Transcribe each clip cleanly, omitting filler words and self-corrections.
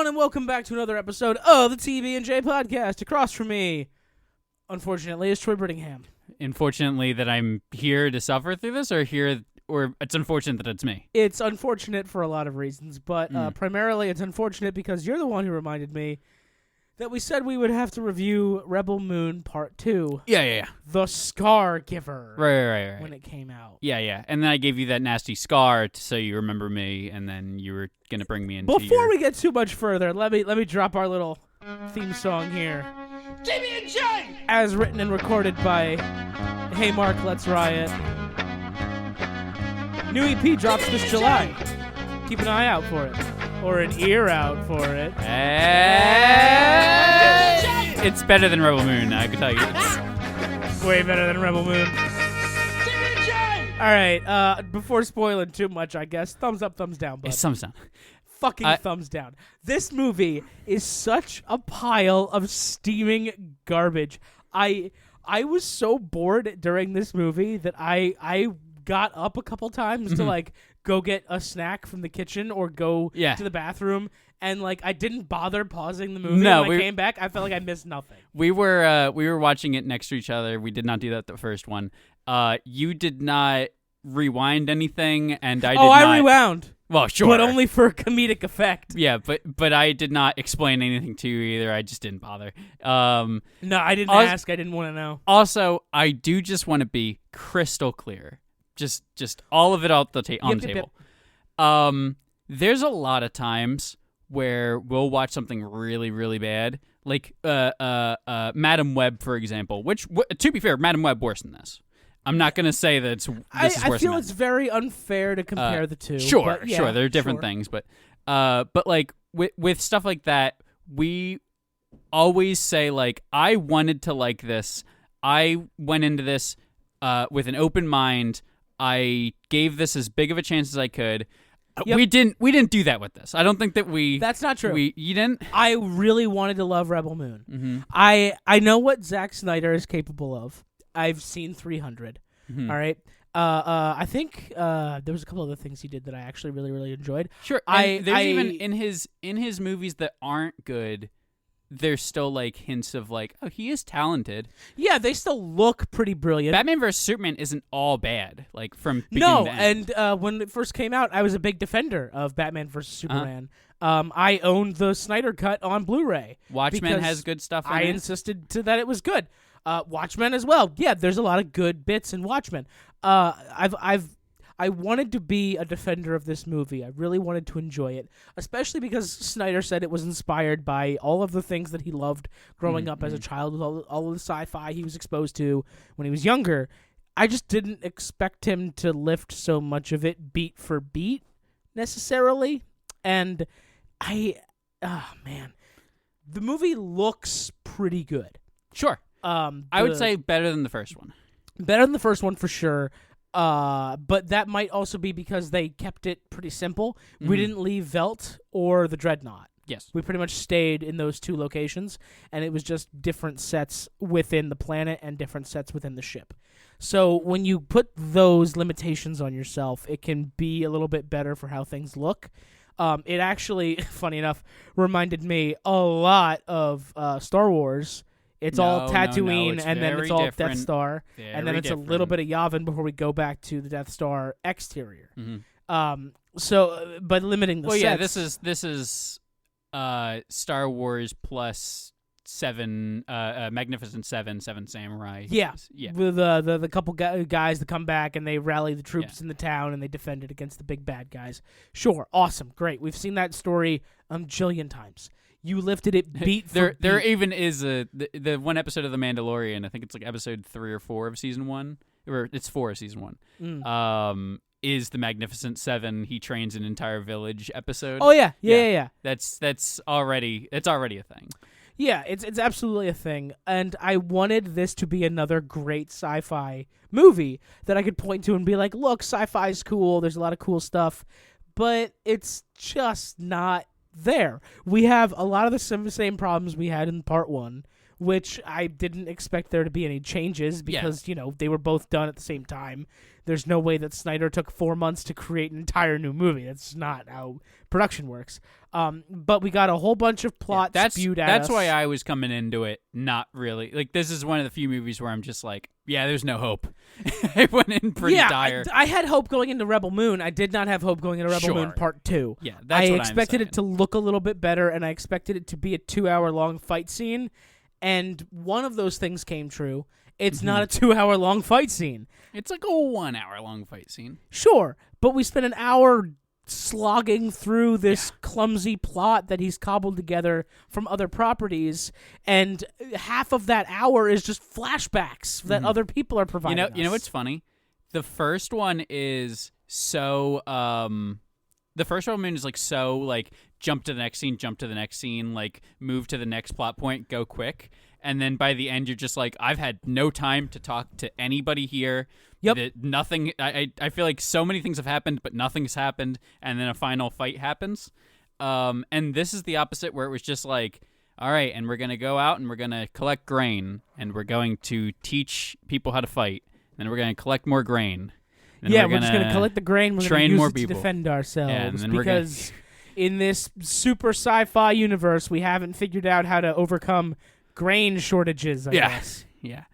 everyone, and welcome back to another episode of the TB&J podcast. Across from me, unfortunately, is Troy Brittingham. Unfortunately that I'm here to suffer through this, or it's unfortunate that it's me? It's unfortunate for a lot of reasons, but primarily it's unfortunate because you're the one who reminded me that we said we would have to review Rebel Moon Part 2. Yeah. The Scargiver. Right. When it came out. Yeah. And then I gave you that nasty scar so you remember me, and then you were going to bring me into Before we get too much further, let me drop our little theme song here. TB&J! As written and recorded by Hey Mark, Let's Riot. New EP drops this July. Keep an eye out for it. Or an ear out for it. It's better than Rebel Moon, I can tell you. It's way better than Rebel Moon. TB&J! Alright, before spoiling too much, I guess, thumbs up, thumbs down, bud. It's thumbs down. Fucking thumbs down. This movie is such a pile of steaming garbage. I was so bored during this movie that I got up a couple times to go get a snack from the kitchen or go to the bathroom, and I didn't bother pausing the movie. No, when I came back, I felt like I missed nothing. We were watching it next to each other. We did not do that the first one. You did not rewind anything, and I did not. I rewound. Well, sure, but only for comedic effect. Yeah, but I did not explain anything to you either. I just didn't bother. No, I didn't ask. I didn't want to know. Also, I do just want to be crystal clear. Just all of it on the table. There's a lot of times where we'll watch something really, really bad, like Madam Web, for example. Which, to be fair, Madam Web worse than this. I'm not going to say that this is worse than that. I feel it's very unfair to compare the two. Sure, there are different things, but with stuff like that, we always say I wanted to like this. I went into this with an open mind. I gave this as big of a chance as I could. Yep. We didn't do that with this. I don't think that we. That's not true. You didn't. I really wanted to love Rebel Moon. Mm-hmm. I know what Zack Snyder is capable of. I've seen 300. Mm-hmm. All right. I think there was a couple other things he did that I actually really, really enjoyed. Sure. There's even in his movies that aren't good, there's still hints of he is talented. Yeah, they still look pretty brilliant. Batman vs Superman isn't all bad, from beginning to end. And when it first came out, I was a big defender of Batman vs Superman. I owned the Snyder cut on Blu-ray. Watchmen has good stuff. I insisted that it was good. Watchmen as well. Yeah, there's a lot of good bits in Watchmen. I wanted to be a defender of this movie. I really wanted to enjoy it, especially because Snyder said it was inspired by all of the things that he loved growing up as a child, with all of the sci-fi he was exposed to when he was younger. I just didn't expect him to lift so much of it beat for beat necessarily, and the movie looks pretty good. Sure. I would say better than the first one. Better than the first one for sure. But that might also be because they kept it pretty simple. Mm-hmm. We didn't leave Velt or the Dreadnought. Yes. We pretty much stayed in those two locations, and it was just different sets within the planet and different sets within the ship. So when you put those limitations on yourself, it can be a little bit better for how things look. It actually, funny enough, reminded me a lot of Star Wars. It's all Tatooine, it's and then it's all different. Death Star, and then it's a little bit of Yavin before we go back to the Death Star exterior. Mm-hmm. So by limiting the sets... yeah, this is Star Wars plus Magnificent Seven Samurai. Yeah. With the couple guys that come back and they rally the troops in the town and they defend it against the big bad guys. Sure, awesome, great. We've seen that story a jillion times. You lifted it beat for beat. There even is the one episode of The Mandalorian. I think it's episode 3 or 4 of season 1, or it's 4 of season 1. Is the Magnificent Seven? He trains an entire village episode. Oh yeah. That's already a thing. Yeah, it's absolutely a thing, and I wanted this to be another great sci-fi movie that I could point to and be like, look, sci-fi's cool. There's a lot of cool stuff, but it's just not there. We have a lot of the same problems we had in part 1, which I didn't expect there to be any changes because, they were both done at the same time. There's no way that Snyder took 4 months to create an entire new movie. That's not how production works. But we got a whole bunch of plots spewed at us. That's why I was coming into it not really. Like, this is one of the few movies where I'm just like, yeah, there's no hope. I went in pretty dire. I had hope going into Rebel Moon. I did not have hope going into Rebel Moon Part 2. Yeah, that's what I expected it to look a little bit better, and I expected it to be a 2-hour-long fight scene, and one of those things came true. It's not a 2-hour-long fight scene. It's like a 1-hour-long fight scene. Sure, but we spent an hour slogging through this clumsy plot that he's cobbled together from other properties, and half of that hour is just flashbacks that other people are providing us. You know what's funny? The first one is so the first one is like so like jump to the next scene, like move to the next plot point, go quick. And then by the end, you're just like, I've had no time to talk to anybody here. Yep. Nothing. I feel like so many things have happened, but nothing's happened. And then a final fight happens. And this is the opposite, where it was just like, all right, and we're going to go out and we're going to collect grain. And we're going to teach people how to fight. And then we're going to collect more grain. We're just going to collect the grain. We're going to use it to people. Defend ourselves. Yeah, and then because in this super sci-fi universe, we haven't figured out how to overcome grain shortages, I guess. Yeah.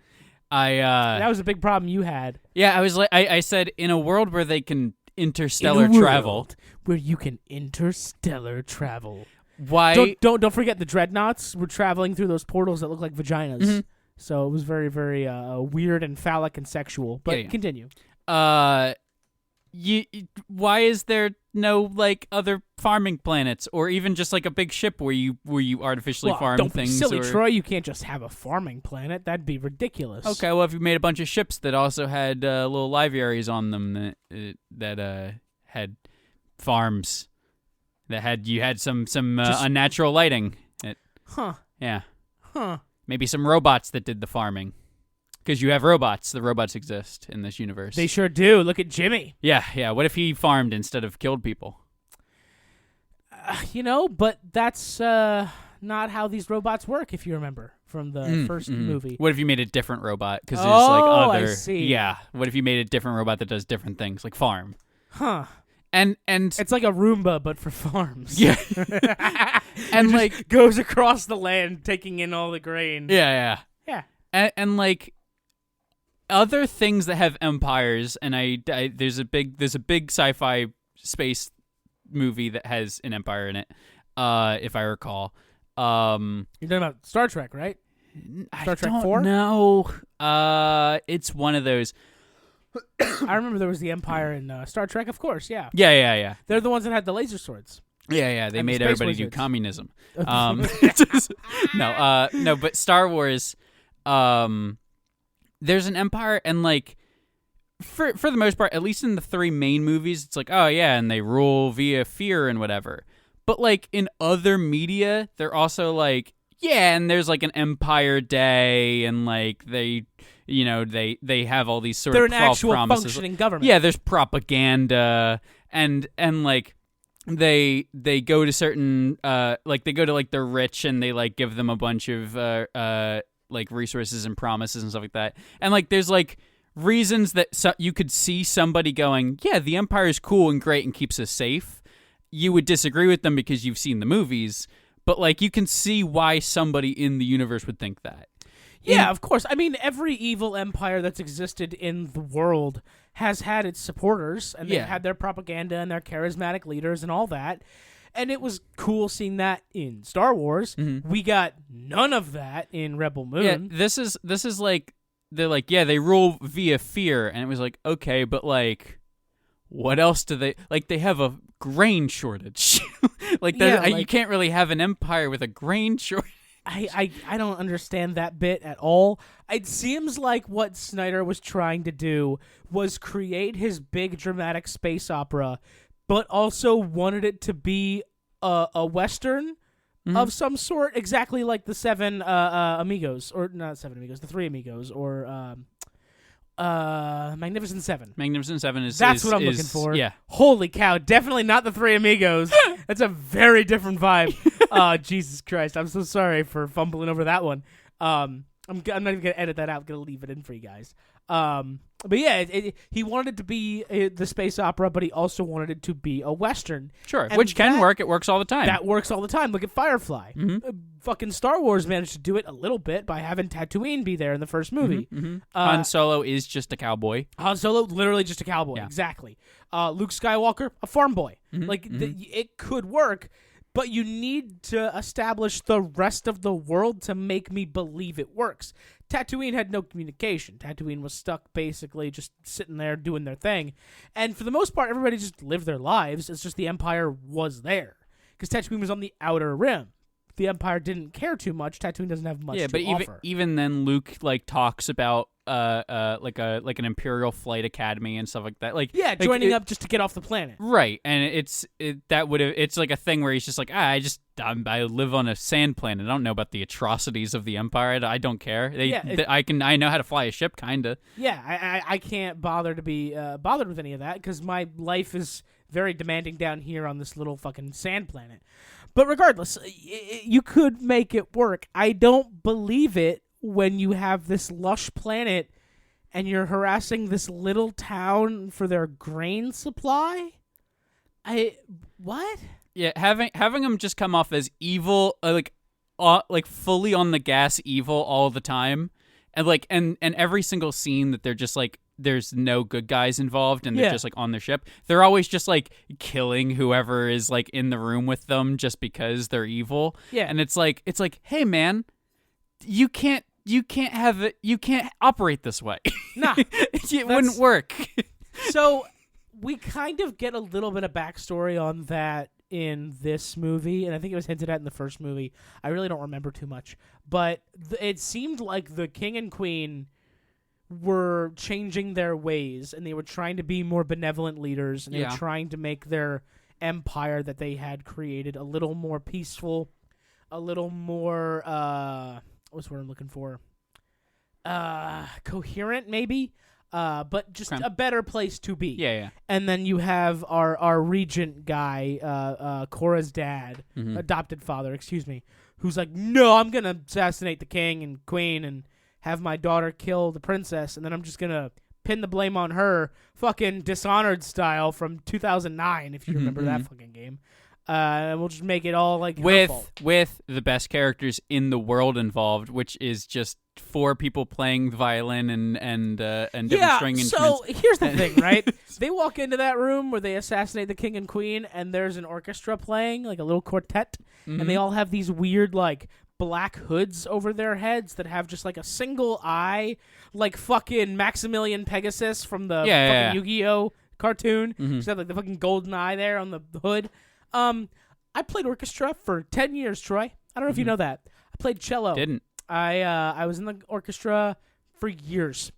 That was a big problem you had. Yeah, I was like, I said, in a world where they can interstellar travel. Where you can interstellar travel. Why? Don't forget the dreadnoughts were traveling through those portals that look like vaginas. Mm-hmm. So it was very, very weird and phallic and sexual. But continue. Why is there no like other farming planets, or even just like a big ship where you artificially farm don't things? Be silly, Troy. You can't just have a farming planet. That'd be ridiculous. Okay, well, if you made a bunch of ships that also had little libraries on them that had farms that you had some unnatural lighting. Yeah. Maybe some robots that did the farming. Because you have robots. The robots exist in this universe. They sure do. Look at Jimmy. Yeah. What if he farmed instead of killed people? But that's not how these robots work, if you remember, from the first movie. What if you made a different robot? Because there's like other... I see. Yeah. What if you made a different robot that does different things, like farm? Huh. And it's like a Roomba, but for farms. Yeah. And like goes across the land, taking in all the grain. Yeah. Yeah. And like... other things that have empires, and there's a big sci-fi space movie that has an empire in it, if I recall. You're talking about Star Trek, right? Star Trek 4? No, it's one of those. I remember there was the empire in Star Trek, of course. Yeah. Yeah. They're the ones that had the laser swords. Yeah. They made everybody do communism. No, but Star Wars. There's an empire, and like for the most part, at least in the 3 main movies, it's like, oh yeah, and they rule via fear and whatever. But like in other media, they're also like, yeah, and there's like an Empire Day, and like they have all these sort of an actual promises. Functioning government. Yeah, there's propaganda, and like they go to certain like they go to like the rich, and they like give them a bunch of like resources and promises and stuff like that. And like there's like reasons that you could see somebody going, yeah, the Empire is cool and great and keeps us safe. You would disagree with them because you've seen the movies, but like you can see why somebody in the universe would think that. Yeah, of course. I mean, every evil empire that's existed in the world has had its supporters, and they've had their propaganda and their charismatic leaders and all that. And it was cool seeing that in Star Wars. Mm-hmm. We got none of that in Rebel Moon. Yeah, this is like, they're like, yeah, they rule via fear. And it was like, okay, but like, what else do they... Like, they have a grain shortage. You can't really have an empire with a grain shortage. I don't understand that bit at all. It seems like what Snyder was trying to do was create his big dramatic space opera, but also wanted it to be a Western of some sort, exactly like the Seven Amigos, or not Seven Amigos, the Three Amigos, or Magnificent Seven. Magnificent Seven is... That's what I'm looking for. Yeah. Holy cow, definitely not the Three Amigos. That's a very different vibe. Oh, Jesus Christ, I'm so sorry for fumbling over that one. I'm not even gonna edit that out. I'm gonna leave it in for you guys. But yeah, he wanted it to be the space opera, but he also wanted it to be a western. Sure, And which can work. It works all the time. That works all the time. Look at Firefly. Fucking Star Wars managed to do it a little bit by having Tatooine be there in the first movie. Han Solo is just a cowboy. Han Solo, literally just a cowboy. Yeah. Exactly. Luke Skywalker, a farm boy. It could work, but you need to establish the rest of the world to make me believe it works. Tatooine had no communication. Tatooine was stuck basically just sitting there doing their thing. And for the most part, everybody just lived their lives. It's just the Empire was there. Because Tatooine was on the outer rim. The Empire didn't care too much. Tatooine doesn't have much to offer. Yeah, but even then, Luke talks about like an Imperial Flight Academy and stuff like that. Joining up just to get off the planet. Right, and it's like a thing where he's just like, I live on a sand planet. I don't know about the atrocities of the Empire. I don't care. I know how to fly a ship, kinda. Yeah, I can't bother to be bothered with any of that because my life is very demanding down here on this little fucking sand planet. But regardless, you could make it work. I don't believe it when you have this lush planet and you're harassing this little town for their grain supply. What? Yeah, having them just come off as evil, like fully on the gas evil all the time, and every single scene that they're just like, there's no good guys involved and they're just like on their ship. They're always just like killing whoever is like in the room with them just because they're evil. Yeah. And it's like, hey man, you can't have it. You can't operate this way. Nah. It wouldn't work. So we kind of get a little bit of backstory on that in this movie, and I think it was hinted at in the first movie. I really don't remember too much, but it seemed like the king and queen were changing their ways, and they were trying to be more benevolent leaders, and they were trying to make their empire that they had created a little more peaceful, a little more, what's the word I'm looking for? Coherent, maybe? But just a better place to be. Yeah. And then you have our regent guy, Cora's dad, adopted father, excuse me, who's like, no, I'm going to assassinate the king and queen and have my daughter kill the princess, and then I'm just going to pin the blame on her, fucking Dishonored style from 2009, if you remember that fucking game. And we'll just make it all like her fault. With the best characters in the world involved, which is just 4 people playing the violin and different string instruments. So here's the thing, right? They walk into that room where they assassinate the king and queen, and there's an orchestra playing, like a little quartet, and they all have these weird like black hoods over their heads that have just like a single eye, like fucking Maximilian Pegasus from the fucking Yu-Gi-Oh cartoon. Just have like the fucking golden eye there on the hood. I played orchestra for 10 years, Troy. I don't know if you know that. I played cello. Didn't. I was in the orchestra for years.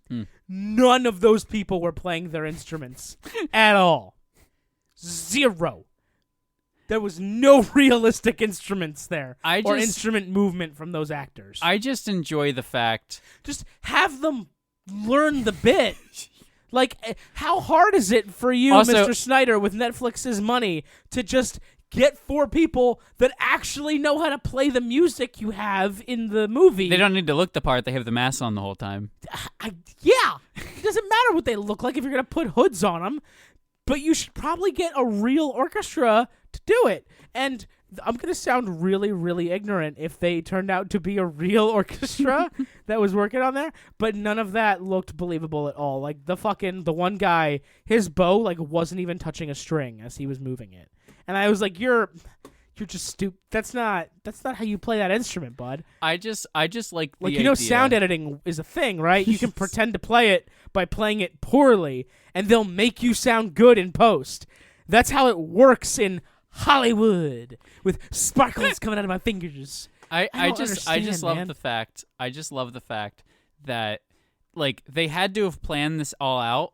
None of those people were playing their instruments at all. Zero. There was no realistic instruments there or instrument movement from those actors. I just enjoy the fact. Just have them learn the bit. Like, how hard is it for you, Also, Mr. Snyder, with Netflix's money, to just get 4 people that actually know how to play the music you have in the movie? They don't need to look the part. They have the mask on the whole time. Yeah. It doesn't matter what they look like if you're going to put hoods on them. But you should probably get a real orchestra to do it. And I'm going to sound really, really ignorant if they turned out to be a real orchestra that was working on there. But none of that looked believable at all. Like, the one guy, his bow, like, wasn't even touching a string as he was moving it. And I was like, you're just stupid. That's not how you play that instrument, bud. I just like the idea. Sound editing is a thing, right? You can pretend to play it by playing it poorly, and they'll make you sound good in post. That's how it works in Hollywood, with sparkles coming out of my fingers. I just love the fact. I just love the fact that like they had to have planned this all out,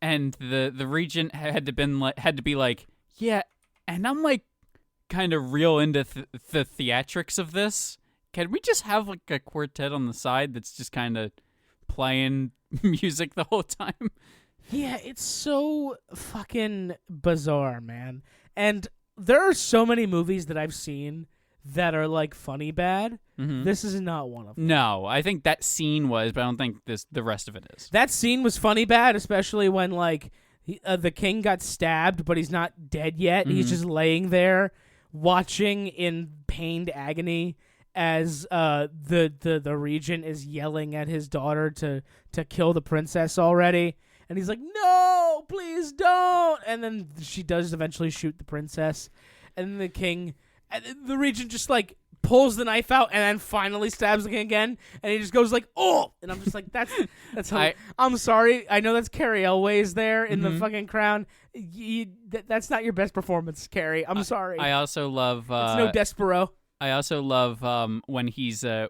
and the regent had to be like, yeah, and I'm like kind of real into the theatrics of this. Can we just have like a quartet on the side that's just kind of playing music the whole time? Yeah, it's so fucking bizarre, man. And there are so many movies that I've seen that are like funny bad. This is not one of them. No, I think that scene was, but I don't think the rest of it is. That scene was funny bad, especially when like the king got stabbed, but he's not dead yet. He's just laying there, watching in pained agony as the regent is yelling at his daughter to kill the princess already. And he's like, no, please don't. And then she does eventually shoot the princess. And the regent just like pulls the knife out and then finally stabs the king again. And he just goes like, oh. And I'm just like, that's how I'm sorry. I know that's Carrie Elway's there in the fucking crown. That's not your best performance, Carrie. I'm sorry. I also love... it's no Despero. I also love when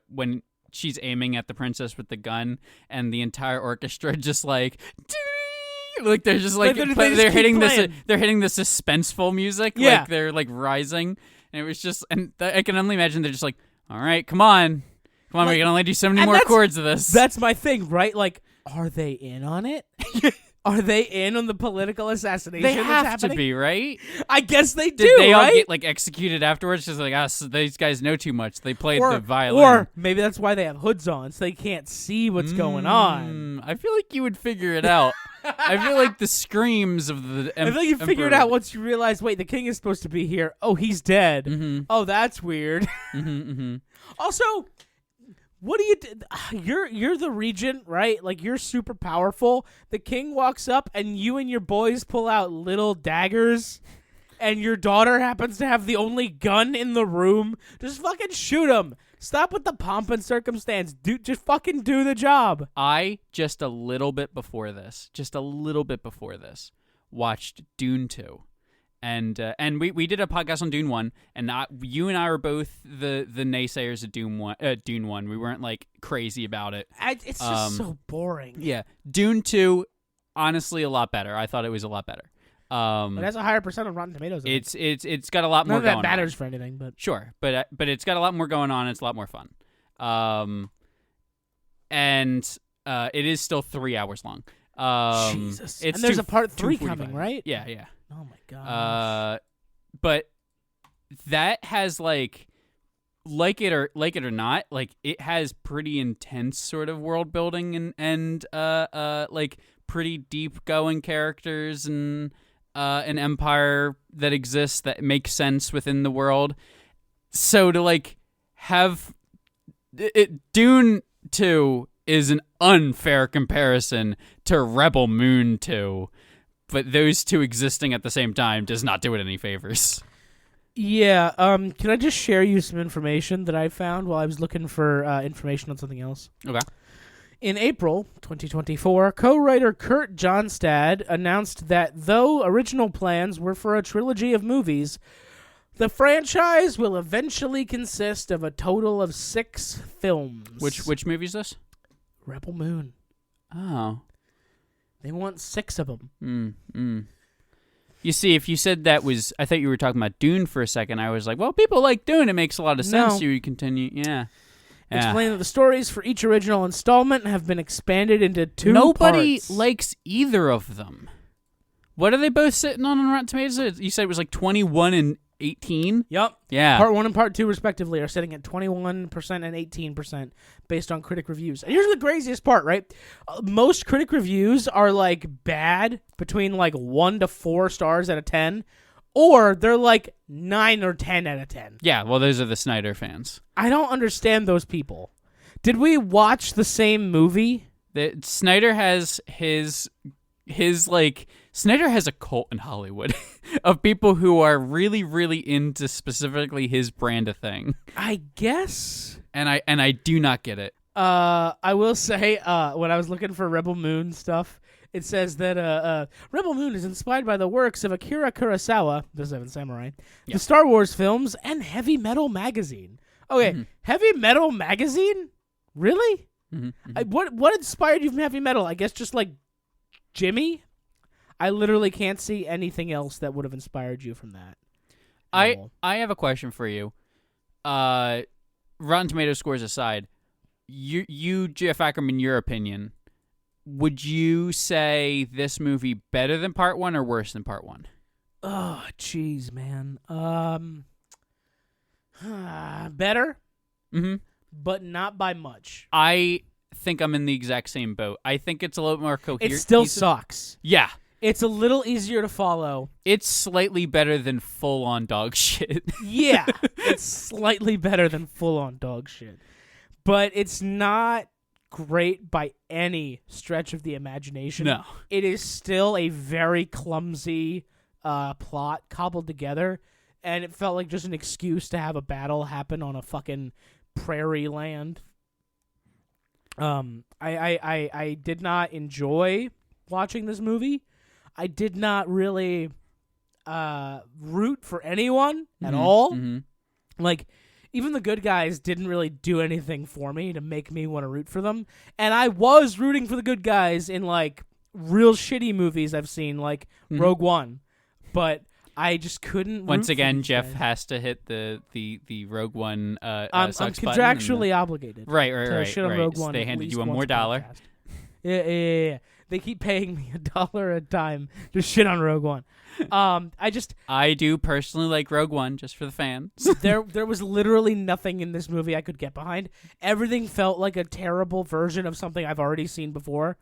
when she's aiming at the princess with the gun, and the entire orchestra just like they're just like they're hitting this suspenseful music, like they're like rising, and it was just I can only imagine they're just like, all right, come on, like, we can only do so many more chords of this. That's my thing, right? Like, are they in on it? Are they in on the political assassination? They that's have happening? to be, right? I guess they do. Did they right? all get like executed afterwards? Just like, these guys know too much. They played the violin. Or maybe that's why they have hoods on, so they can't see what's going on. I feel like you would figure it out. I feel like the screams of the I feel like you figure it out once you realize, wait, the king is supposed to be here. Oh, he's dead. Mm-hmm. Oh, that's weird. Also, what do you do? You're the regent, right? Like, you're super powerful. The king walks up, and you and your boys pull out little daggers, and your daughter happens to have the only gun in the room. Just fucking shoot him. Stop with the pomp and circumstance. Just fucking do the job. I, just a little bit before this, watched Dune 2. And we did a podcast on Dune 1, and you and I were both the naysayers of Dune 1. We weren't like crazy about it. It's just so boring. Yeah. Dune 2, honestly, a lot better. I thought it was a lot better. It has a higher percent of Rotten Tomatoes. It's got a lot more going on. None of that matters for anything, but sure. But it's got a lot more going on. It's a lot more fun. And it is still 3 hours long. Jesus. And there's a part 3 coming, right? Yeah. Oh my god. But that has like it or not, like it has pretty intense sort of world building and like pretty deep going characters and an empire that exists that makes sense within the world. So to like have Dune 2 is an unfair comparison to Rebel Moon 2. But those two existing at the same time does not do it any favors. Yeah, can I just share you some information that I found while I was looking for information on something else? Okay. In April 2024, co-writer Kurt Johnstad announced that though original plans were for a trilogy of movies, the franchise will eventually consist of a total of 6 films. Which movie is this? Rebel Moon. Oh. They want 6 of them. You see, if you said that was... I thought you were talking about Dune for a second. I was like, well, people like Dune. It makes a lot of sense. You continue... Yeah. Explain that the stories for each original installment have been expanded into 2 Nobody parts. likes either of them. What are they both sitting on Rotten Tomatoes? You said it was like 21 and 18? Yep. Yeah. Part 1 and Part 2, respectively, are sitting at 21% and 18% based on critic reviews. And here's the craziest part, right? Most critic reviews are, like, bad, between, like, 1 to 4 stars out of 10, or they're, like, 9 or 10 out of 10. Yeah, well, those are the Snyder fans. I don't understand those people. Did we watch the same movie? Snyder has his like... Snyder has a cult in Hollywood of people who are really, really into specifically his brand of thing. I guess. And I do not get it. I will say, when I was looking for Rebel Moon stuff, it says that Rebel Moon is inspired by the works of Akira Kurosawa, the Seven Samurai, the Star Wars films, and Heavy Metal Magazine. Okay, Heavy Metal Magazine? Really? What inspired you from Heavy Metal? I guess just like Jimmy? I literally can't see anything else that would have inspired you from that. I have a question for you. Rotten Tomatoes scores aside, you Jeff Ackerman, your opinion, would you say this movie better than Part 1 or worse than Part 1? Oh, jeez, man. better, Mm-hmm. but not by much. I think I'm in the exact same boat. I think it's a little more coherent. It still sucks. Yeah. It's a little easier to follow. It's slightly better than full-on dog shit. Yeah, it's slightly better than full-on dog shit. But it's not great by any stretch of the imagination. No. It is still a very clumsy plot cobbled together, and it felt like just an excuse to have a battle happen on a fucking prairie land. I did not enjoy watching this movie. I did not really root for anyone at all. Mm-hmm. Like, even the good guys didn't really do anything for me to make me want to root for them. And I was rooting for the good guys in, like, real shitty movies I've seen, like Rogue One. But I just couldn't Once root again, for these Jeff guys. has to hit the Rogue One I'm sucks button contractually obligated. Right, to shit on right. Rogue One They at handed least you $1 once more a dollar. podcast. Yeah. They keep paying me $1 a time to shit on Rogue One. I do personally like Rogue One, just for the fans. there was literally nothing in this movie I could get behind. Everything felt like a terrible version of something I've already seen before,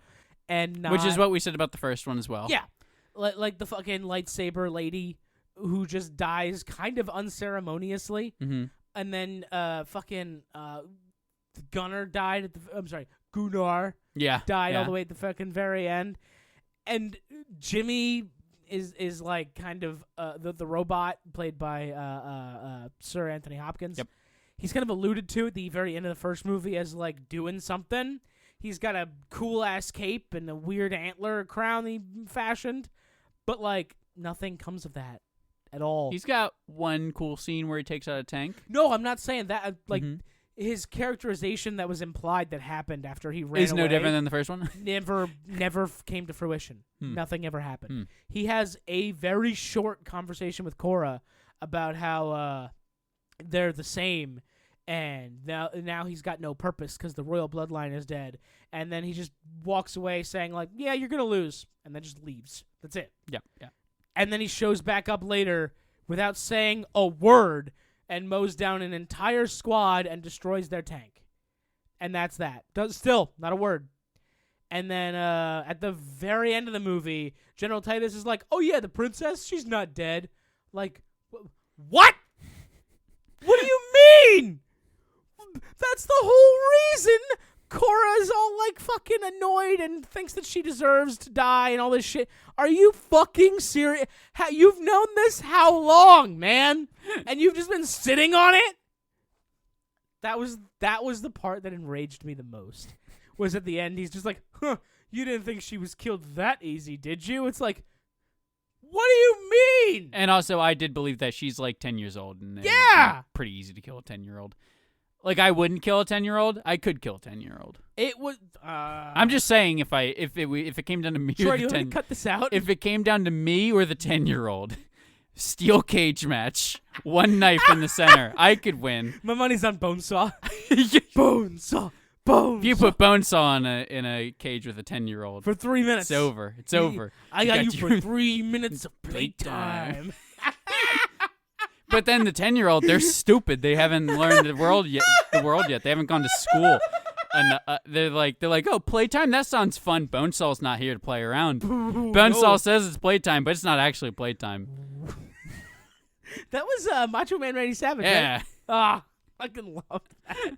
and not, Which is what we said about the first one as well. yeah, like the fucking lightsaber lady who just dies kind of unceremoniously, Mm-hmm. and then Gunnar died at the. I'm sorry, Gunnar Yeah. died all yeah. the way at the fucking very end, and Jimmy is like kind of the robot played by Sir Anthony Hopkins. Yep. He's kind of alluded to at the very end of the first movie as like doing something. He's got a cool ass cape and a weird antler crown he fashioned, but like nothing comes of that at all. He's got one cool scene where he takes out a tank. No, I'm not saying that. Like Mhm. his characterization that was implied that happened after he ran Is away no different than the first one. never came to fruition. Nothing ever happened. He has a very short conversation with Korra about how they're the same, and now he's got no purpose because the royal bloodline is dead. And then he just walks away saying like, "Yeah, you're gonna lose," and then just leaves. That's it. Yeah. And then he shows back up later without saying a word and mows down an entire squad and destroys their tank. And that's that. Still, not a word. And then at the very end of the movie, General Titus is like, "Oh yeah, the princess, she's not dead." Like, what? What do you mean? That's the whole reason Korra's all like fucking annoyed and thinks that she deserves to die and all this shit. Are you fucking serious? You've known this how long, man? And you've just been sitting on it? That was the part that enraged me the most. Was at the end, he's just like, "Huh, you didn't think she was killed that easy, did you?" It's like, what do you mean? And also, I did believe that she's like 10 years old, and it's Yeah! pretty easy to kill a 10-year-old. Like, I wouldn't kill a 10-year-old. I could kill a 10-year-old. It was. I'm just saying, if it came down to me Troy, or do you the want me 10, to cut this out? if it came down to me or the 10-year-old, steel cage match, one knife in the center, I could win. My money's on Bonesaw. If Bonesaw. Bonesaw. you put Bonesaw in a cage with a 10-year-old, For 3 minutes. it's over. It's over. I got you got for you. 3 minutes of Playtime. playtime. But then the 10-year-old, they're stupid. They haven't learned the world yet. They haven't gone to school, and they're like, "Oh, playtime. That sounds fun." Bonesaw's not here to play around. Bonesaw says it's playtime, but it's not actually playtime. That was Macho Man Randy Savage, Yeah. right? Ah, fucking love that.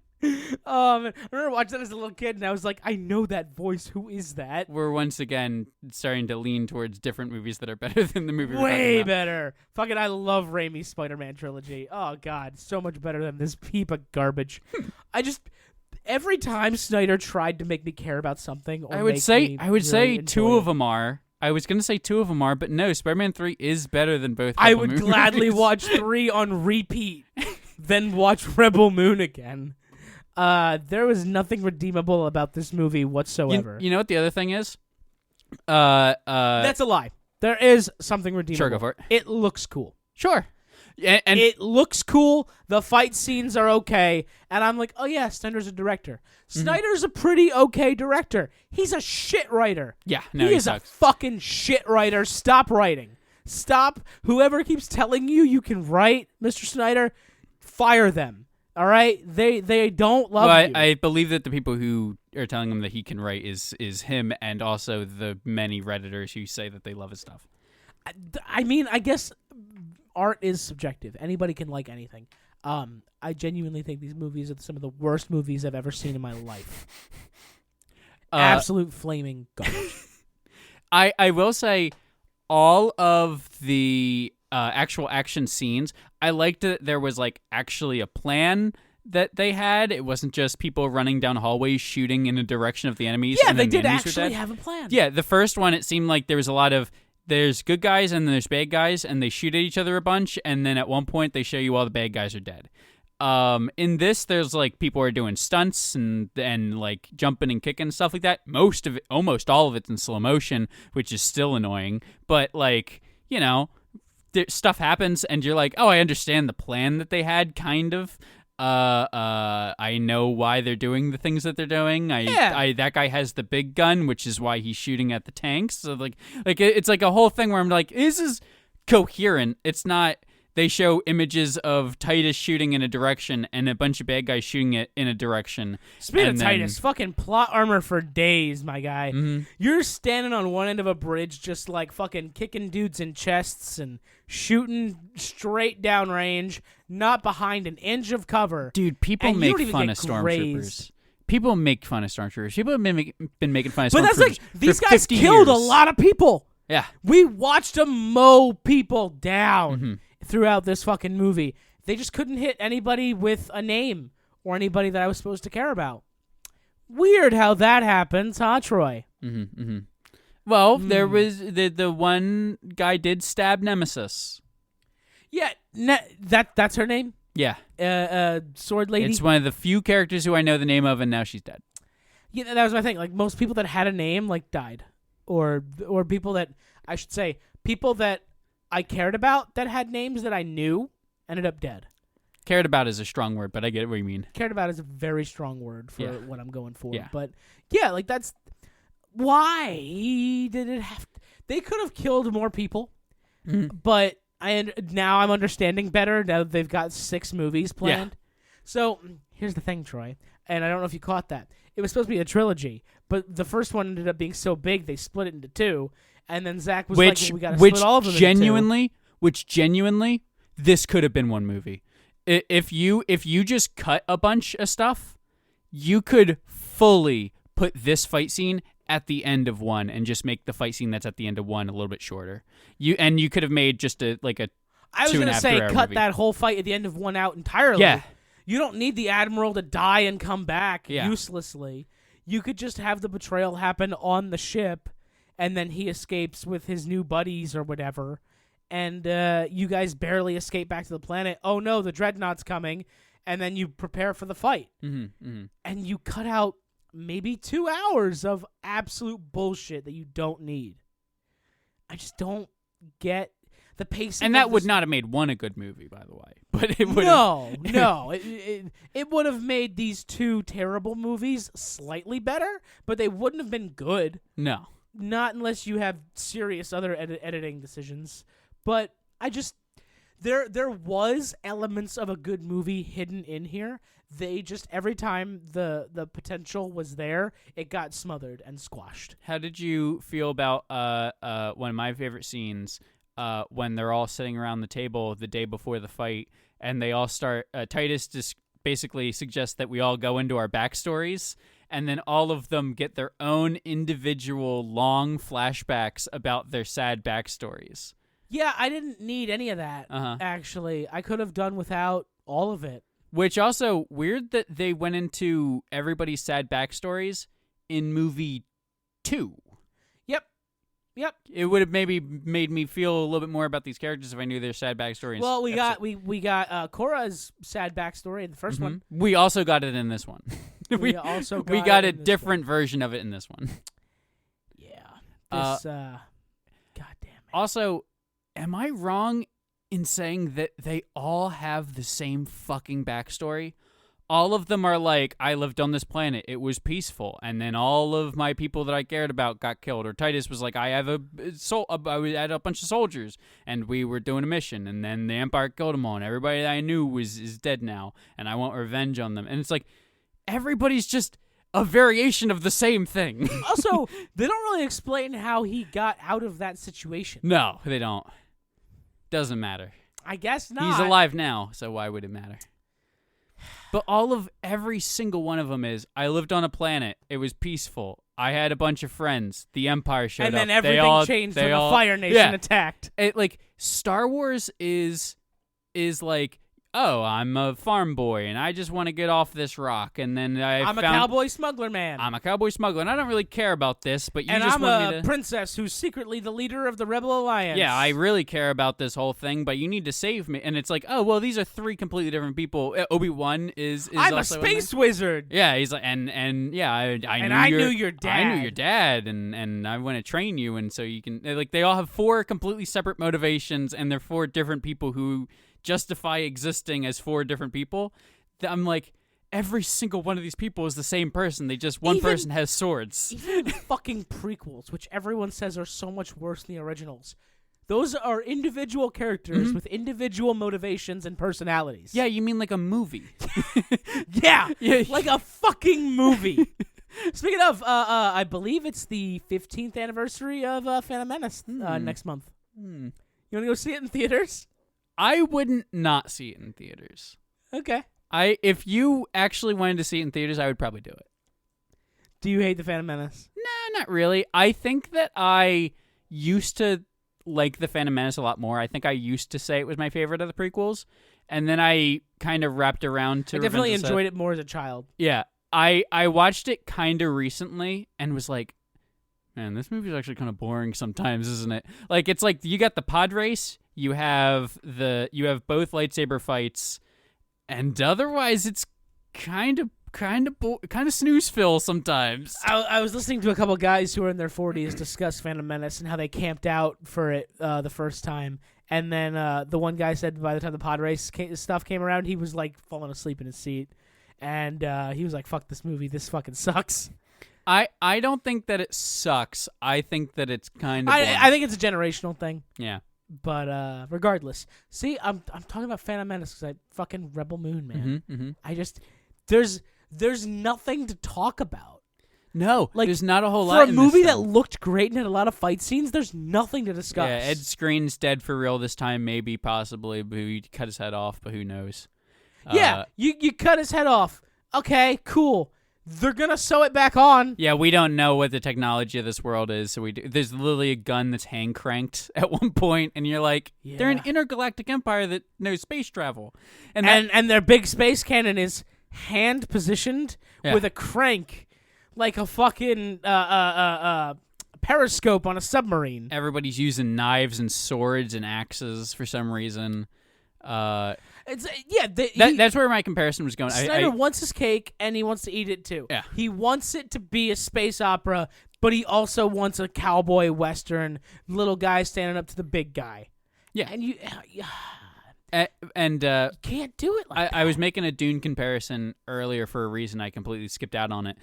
I remember watching that as a little kid, and I was like, I know that voice. Who is that? We're once again starting to lean towards different movies that are better than the movie we're Way talking about. better. Fucking, I love Raimi's Spider-Man trilogy. Oh, God. So much better than this heap of garbage. Every time Snyder tried to make me care about something, or I would make say me really really two enjoy of it, them are. I was going to say two of them are, but no, Spider-Man 3 is better than both I Rebel would Moon gladly movies. watch 3 on repeat than watch Rebel Moon again. There was nothing redeemable about this movie whatsoever. You know what the other thing is? That's a lie. There is something redeemable. Sure, go for it. It looks cool. Sure. And It looks cool. The fight scenes are okay. And I'm like, oh yeah, Snyder's a director. Snyder's a pretty okay director. He's a shit writer. yeah, no, he is sucks. a fucking shit writer. Stop writing. Stop. Whoever keeps telling you can write, Mr. Snyder, fire them. All right, they don't love Well, you. I believe that the people who are telling him that he can write is him, and also the many Redditors who say that they love his stuff. I mean, I guess art is subjective. Anybody can like anything. I genuinely think these movies are some of the worst movies I've ever seen in my life. Absolute flaming garbage. I will say, all of the actual action scenes, I liked that there was like actually a plan that they had. It wasn't just people running down hallways shooting in the direction of the enemies. Yeah, and they then the did enemies were actually dead. have a plan. Yeah, the first one, it seemed like there was a lot of, there's good guys and there's bad guys, and they shoot at each other a bunch, and then at one point they show you all the bad guys are dead. In this, there's like people are doing stunts and like jumping and kicking and stuff like that. Most of it, almost all of it's in slow motion, which is still annoying. But like, you know, stuff happens and you're like, oh, I understand the plan that they had, kind of. I know why they're doing the things that they're doing. That guy has the big gun, which is why he's shooting at the tanks. So like it's like a whole thing where I'm like, this is coherent. It's not. They show images of Titus shooting in a direction and a bunch of bad guys shooting it in a direction. Speaking of Titus, fucking plot armor for days, my guy. Mm-hmm. You're standing on one end of a bridge just like fucking kicking dudes in chests and shooting straight down range, not behind an inch of cover. Dude, people and make fun of stormtroopers. People make fun of stormtroopers. People have been making fun of stormtroopers. But that's like, these for guys 50 killed years. a lot of people. Yeah. We watched them mow people down. Mm-hmm. Throughout this fucking movie. They just couldn't hit anybody with a name or anybody that I was supposed to care about. Weird how that happens, huh, Troy? Mm-hmm, mm-hmm. Well, there was the one guy did stab Nemesis. Yeah, that's her name? Yeah. Sword lady? It's one of the few characters who I know the name of, and now she's dead. Yeah, that was my thing. Like, most people that had a name, like, died. Or people that, I should say, people that I cared about that had names that I knew ended up dead. Cared about is a strong word, but I get what you mean. Cared about is a very strong word for what I'm going for. Yeah. But yeah, like that's why did it have to, they could have killed more people. But now I'm understanding better now that they've got 6 movies planned. Yeah. So here's the thing, Troy, and I don't know if you caught that. It was supposed to be a trilogy, but the first one ended up being so big they split it into 2. And then Zach was like, well, we got to split all of them Which genuinely, this could have been one movie. If you just cut a bunch of stuff, you could fully put this fight scene at the end of one and just make the fight scene that's at the end of one a little bit shorter. You could have made just I was going to say, cut movie. that whole fight at the end of one out entirely. Yeah. You don't need the Admiral to die and come back uselessly. You could just have the betrayal happen on the ship, and then he escapes with his new buddies or whatever, and you guys barely escape back to the planet. Oh no, the Dreadnought's coming, and then you prepare for the fight. Mm-hmm, mm-hmm. And you cut out maybe 2 hours of absolute bullshit that you don't need. I just don't get the pacing. And that would not have made one a good movie, by the way. But it would. No. It would have made these 2 terrible movies slightly better, but they wouldn't have been good. No. Not unless you have serious other editing decisions. But I just there was elements of a good movie hidden in here. They just, every time the potential was there, it got smothered and squashed. How did you feel about one of my favorite scenes when they're all sitting around the table the day before the fight, and they all start Titus just basically suggests that we all go into our backstories, and then all of them get their own individual long flashbacks about their sad backstories. Yeah, I didn't need any of that, actually. I could have done without all of it. Which also, weird that they went into everybody's sad backstories in movie 2. Yep. It would have maybe made me feel a little bit more about these characters if I knew their sad backstory. Well, we got Korra's sad backstory in the first one. We also got it in this one. we got a different version of it in this one. Yeah. God damn it. Also, am I wrong in saying that they all have the same fucking backstory? all of them are like, I lived on this planet. It was peaceful. And then all of my people that I cared about got killed. Or Titus was like, I had a bunch of soldiers, and we were doing a mission. And then the Empire killed them all. And everybody that I knew is dead now. And I want revenge on them. And it's like, everybody's just a variation of the same thing. Also, they don't really explain how he got out of that situation. No, they don't. Doesn't matter. I guess not. He's alive now, so why would it matter? But every single one of them is, I lived on a planet. It was peaceful. I had a bunch of friends. The Empire showed up. And then everything changed when the Fire Nation attacked. Like, Star Wars is like, oh, I'm a farm boy, and I just want to get off this rock, and then I'm a cowboy smuggler man. I'm a cowboy smuggler, and I don't really care about this, but and just I'm want me to... a princess who's secretly the leader of the Rebel Alliance. Yeah, I really care about this whole thing, but you need to save me. And it's like, oh, well, these are three completely different people. Obi-Wan is I'm also a space wizard. Yeah, he's like, and yeah, I knew your dad. I knew your dad, and I want to train you, and so you can, like, they all have four completely separate motivations, and they're four different people who justify existing as four different people. I'm like, every single one of these people is the same person. They just, one person has swords. Even the fucking prequels, which everyone says are so much worse than the originals. Those are individual characters with individual motivations and personalities. Yeah, you mean like a movie. Yeah, like a fucking movie. Speaking of, I believe it's the 15th anniversary of Phantom Menace next month. You want to go see it in theaters? I wouldn't not see it in theaters. Okay. If you actually wanted to see it in theaters, I would probably do it. Do you hate the Phantom Menace? No, not really. I think that I used to like the Phantom Menace a lot more. I think I used to say it was my favorite of the prequels, and then I kind of wrapped around to. I definitely enjoyed it more as a child. Yeah, I watched it kind of recently and was like, man, this movie's actually kind of boring sometimes, isn't it? Like, it's like you got the pod race. You have both lightsaber fights, and otherwise it's kind of snooze-filled sometimes. I was listening to a couple guys who are in their 40s discuss Phantom Menace and how they camped out for it the first time, and then the one guy said by the time the pod race stuff came around, he was like falling asleep in his seat, and he was like, "Fuck this movie, this fucking sucks." I don't think that it sucks. I think that it's kind of. I think it's a generational thing. Yeah. But regardless, see, I'm talking about Phantom Menace because I fucking Rebel Moon, man. Mm-hmm. I just there's nothing to talk about. No, like, there's not a whole lot. For a movie that looked great and had a lot of fight scenes, there's nothing to discuss. Yeah, Ed Skrein's dead for real this time, maybe, possibly, but he cut his head off, but who knows? Yeah, you cut his head off. Okay, cool. They're gonna sew it back on. Yeah, we don't know what the technology of this world is, so there's literally a gun that's hand cranked at one point, and you're like, they're an intergalactic empire that knows space travel, and their big space cannon is hand positioned with a crank, like a fucking periscope on a submarine. Everybody's using knives and swords and axes for some reason. That's where my comparison was going. Snyder wants his cake, and he wants to eat it too. Yeah. He wants it to be a space opera, but he also wants a cowboy western, little guy standing up to the big guy. Yeah. And you can't do it like that. I was making a Dune comparison earlier for a reason. I completely skipped out on it.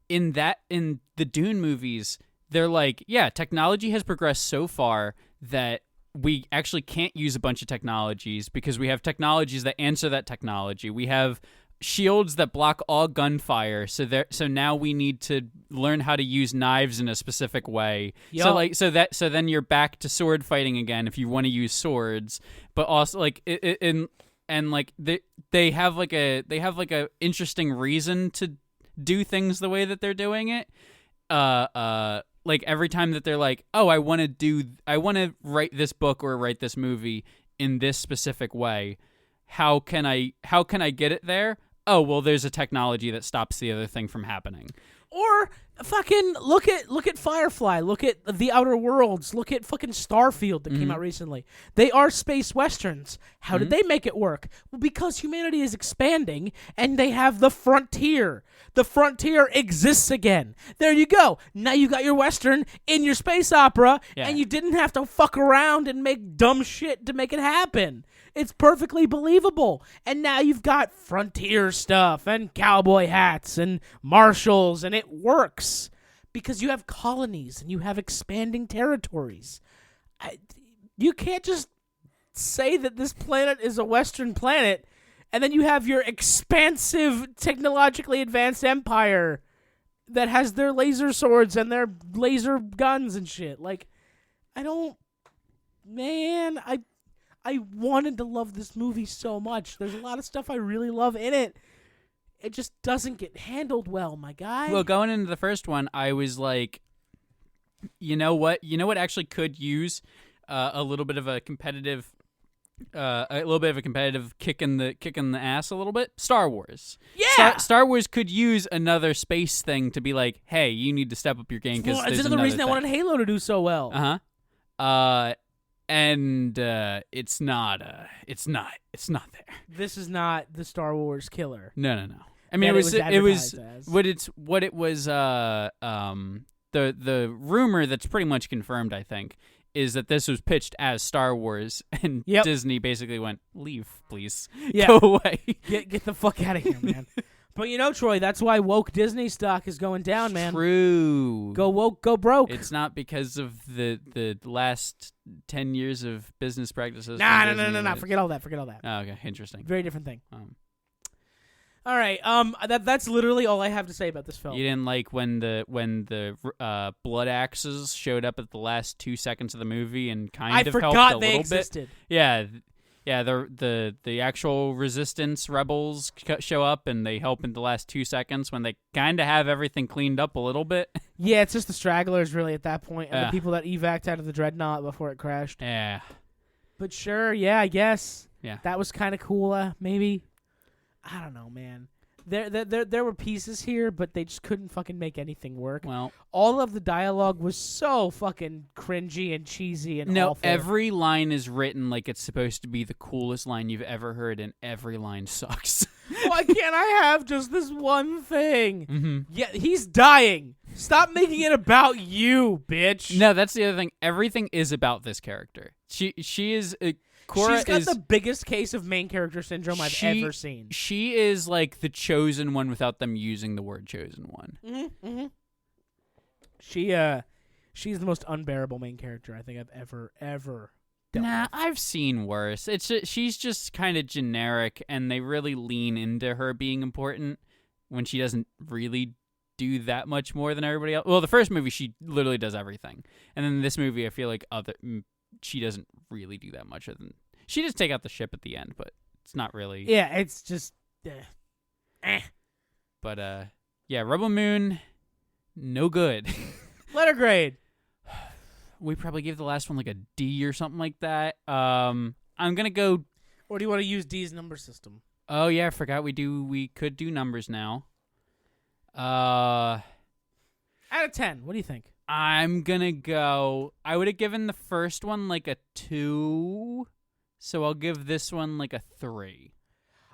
In the Dune movies, they're like, yeah, technology has progressed so far that we actually can't use a bunch of technologies because we have technologies that answer that technology. We have shields that block all gunfire, so now we need to learn how to use knives in a specific way. Yep. So then you're back to sword fighting again if you want to use swords, but also like they have like a interesting reason to do things the way that they're doing it. Like every time that they're like, oh, I want to write this book or write this movie in this specific way. How can I get it there? Oh, well, there's a technology that stops the other thing from happening. Or fucking look at Firefly, look at The Outer Worlds, look at fucking Starfield that came out recently. They are space westerns. How did they make it work? Well, because humanity is expanding and they have the frontier. The frontier exists again. There you go. Now you got your western in your space opera, and you didn't have to fuck around and make dumb shit to make it happen. It's perfectly believable. And now you've got frontier stuff and cowboy hats and marshals, and it works because you have colonies and you have expanding territories. You can't just say that this planet is a Western planet and then you have your expansive, technologically advanced empire that has their laser swords and their laser guns and shit. Like, I wanted to love this movie so much. There's a lot of stuff I really love in it. It just doesn't get handled well, my guy. Well, going into the first one, I was like, you know what? You know what actually could use a little bit of a competitive kick in the ass a little bit. Star Wars. Yeah. Star Wars could use another space thing to be like, hey, you need to step up your game because it's another reason I wanted Halo to do so well. And it's not there. This is not the Star Wars killer. No. I mean, it was what it was. The rumor that's pretty much confirmed, I think, is that this was pitched as Star Wars, and Disney basically went, "Leave, please, go away, get the fuck out of here, man." But you know, Troy, that's why woke Disney stock is going down, man. True. Go woke, go broke. It's not because of the last 10 years of business practices. No. Forget all that. Oh, okay, interesting. Very different thing. All right. That's literally all I have to say about this film. You didn't like when the blood axes showed up at the last 2 seconds of the movie and kind of helped a little bit. I forgot they existed. Yeah. The actual resistance rebels show up and they help in the last 2 seconds when they kind of have everything cleaned up a little bit. Yeah, it's just the stragglers really at that point, and the people that evac'd out of the dreadnought before it crashed. Yeah. But sure, yeah, I guess. Yeah. That was kind of cool, maybe. I don't know, man. There were pieces here, but they just couldn't fucking make anything work. Well, all of the dialogue was so fucking cringy and cheesy and awful. Every line is written like it's supposed to be the coolest line you've ever heard, and every line sucks. Why can't I have just this one thing? Mm-hmm. Yeah, he's dying. Stop making it about you, bitch. No, that's the other thing. Everything is about this character. She is. She's got the biggest case of main character syndrome I've ever seen. She is like the chosen one without them using the word chosen one. Mm-hmm. She's the most unbearable main character I think I've ever dealt with. I've seen worse. She's just kind of generic, and they really lean into her being important when she doesn't really do that much more than everybody else. Well, the first movie she literally does everything, and then this movie I feel like she doesn't really do that much other than she just take out the ship at the end, but it's not really. Yeah, it's just. But Rebel Moon, no good. Letter grade. We probably gave the last one like a D or something like that. I'm gonna go. Or do you want to use D's number system? Oh yeah, I forgot we could do numbers now. Out of 10, what do you think? I'm gonna go. I would have given the first one like a 2, so I'll give this one like a 3.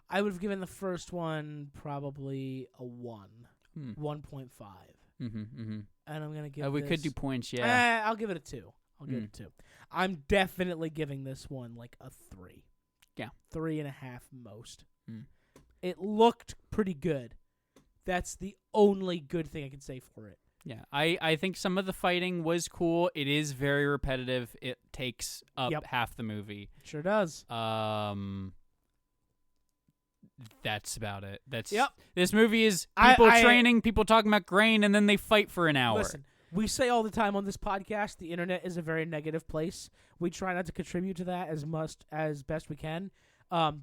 I would have given the first one probably a 1, 1.5. And I'm gonna give. We could do points, yeah. I'll give it a 2. I'll give it a 2. I'm definitely giving this one like a 3. Yeah, 3.5 most. It looked pretty good. That's the only good thing I can say for it. Yeah, I think some of the fighting was cool. It is very repetitive. It takes up half the movie. It sure does. That's about it. Yep. This movie is people training, people talking about grain, and then they fight for an hour. Listen, we say all the time on this podcast, the internet is a very negative place. We try not to contribute to that as best we can.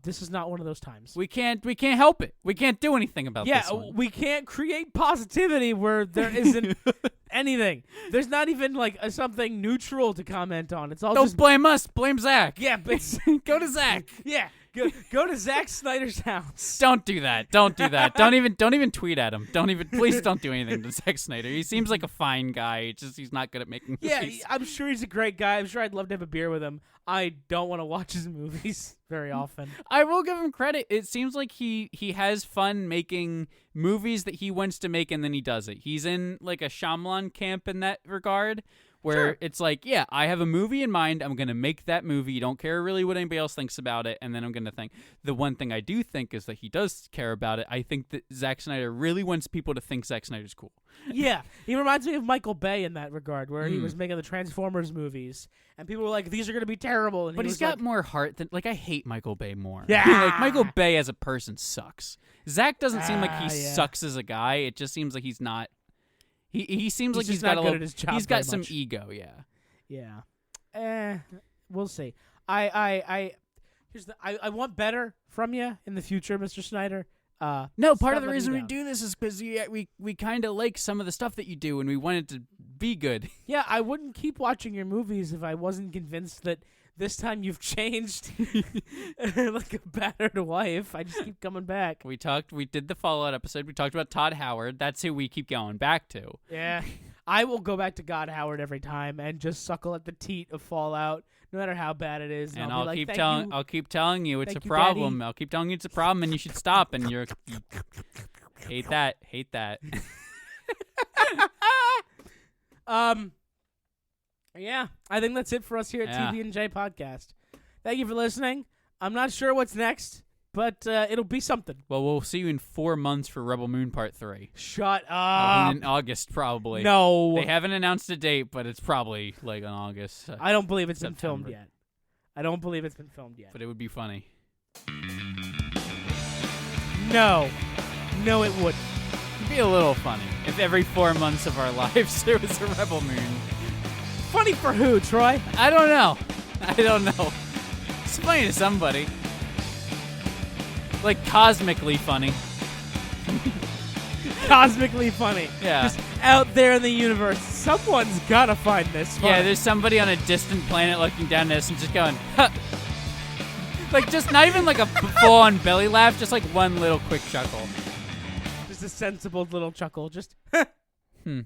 This is not one of those times. We can't help it. We can't do anything about this one. Yeah, we can't create positivity where there isn't anything. There's not even like something neutral to comment on. It's all Don't blame us. Blame Zach. Yeah, but go to Zach. Yeah. Go to Zack Snyder's house. Don't do that. Don't even tweet at him. Please don't do anything to Zack Snyder. He seems like a fine guy. He's not good at making movies. Yeah, I'm sure he's a great guy. I'm sure I'd love to have a beer with him. I don't want to watch his movies very often. I will give him credit. It seems like he has fun making movies that he wants to make, and then he does it. He's in like a Shyamalan camp in that regard, where Sure. it's like, yeah, I have a movie in mind. I'm going to make that movie. You don't care really what anybody else thinks about it. And then I'm going to think. The one thing I do think is that he does care about it. I think that Zack Snyder really wants people to think Zack Snyder's cool. Yeah, he reminds me of Michael Bay in that regard, where he was making the Transformers movies, and people were like, "These are going to be terrible." And But he he's was got like, more heart than I hate Michael Bay more. Yeah. Like Michael Bay as a person sucks. Zack doesn't seem like he yeah. sucks as a guy. It just seems like he's not. He seems like just he's got not a good little. at his job He's got very some much. ego. Yeah. Yeah. We'll see. I want better from you in the future, Mr. Snyder. No, part stop of the letting reason me we down. do this is because we kind of like some of the stuff that you do, and we want it to be good. Yeah, I wouldn't keep watching your movies if I wasn't convinced that this time you've changed like a battered wife. I just keep coming back. We did the Fallout episode. We talked about Todd Howard. That's who we keep going back to. Yeah. I will go back to God Howard every time and just suckle at the teat of Fallout, no matter how bad it is. And I'll be like, "Thank you." I'll keep telling you it's Thank a you, problem. Daddy. I'll keep telling you it's a problem, and you should stop. And you hate that. Yeah, I think that's it for us here at Yeah. TB&J Podcast. Thank you for listening. I'm not sure what's next, but it'll be something. Well, we'll see you in 4 months for Rebel Moon Part 3. Shut up. In August, probably. No. They haven't announced a date, but it's probably like in August. I don't believe it's been September. filmed yet. I don't believe it's been filmed yet. But it would be funny. No. No, it wouldn't. It'd be a little funny if every 4 months of our lives there was a Rebel Moon. Funny for who, Troy? I don't know. It's funny to somebody. Like cosmically funny. Cosmically funny. Yeah. Just out there in the universe. Someone's gotta find this funny. Yeah, there's somebody on a distant planet looking down at us and just going, huh. Like just not even like a full-on belly laugh, just like one little quick chuckle. Just a sensible little chuckle. Just, Hmm.